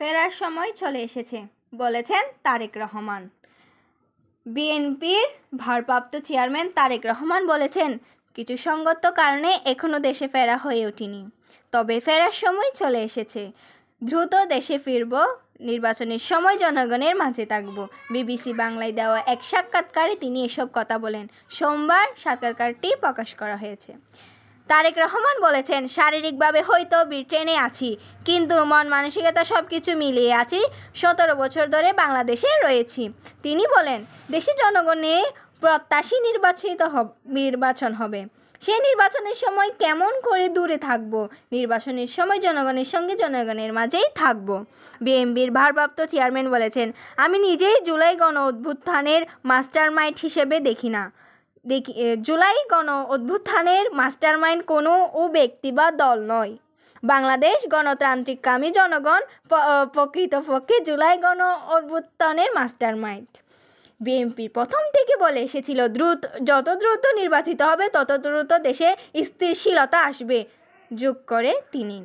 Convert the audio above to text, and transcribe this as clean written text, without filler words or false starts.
ফেরার সময় চলে এসেছে বলেছেন তারেক রহমান। বিএনপির ভারপ্রাপ্ত চেয়ারম্যান তারেক রহমান বলেছেন, কিছু সঙ্গত কারণে এখনো দেশে ফেরা হয়ে ওঠেনি, তবে ফেরার সময় চলে এসেছে। দ্রুত দেশে ফিরব, নির্বাচনের সময় জনগণের মাঝে থাকব। বিবিসি বাংলায় দেওয়া এক সাক্ষাৎকারে তিনি এসব কথা বলেন। সোমবার সাক্ষাৎকারটি প্রকাশ করা হয়েছে। তারেক রহমান বলেছেন, শারীরিকভাবে হয়তো ব্রিটেনে আছি, কিন্তু মন মানসিকতা সব কিছু মিলিয়ে আছি। 17 বছর ধরে বাংলাদেশে রয়েছি। তিনি বলেন, দেশের জনগণের প্রত্যাশী নির্বাচন হবে। সেই নির্বাচনের সময় কেমন করে দূরে থাকব? নির্বাচনের সময় জনগণের সঙ্গে জনগণের মাঝেই থাকব। বিএনপির ভারপ্রাপ্ত চেয়ারম্যান বলেছেন, আমি নিজেই জুলাই গণ অভ্যুত্থানের মাস্টারমাইন্ড হিসেবে দেখি না। জুলাই গণ অভ্যুত্থানের মাস্টারমাইন্ড কোনো ব্যক্তি বা দল নয়। বাংলাদেশ গণতান্ত্রিককামী জনগণ প্রকৃতপক্ষে জুলাই গণ অভ্যুত্থানের মাস্টারমাইন্ড। বিএনপি প্রথম থেকে বলে এসেছিল, যত দ্রুত নির্বাচিত হবে তত দ্রুত দেশে স্থিতিশীলতা আসবে, যোগ করে তিনি।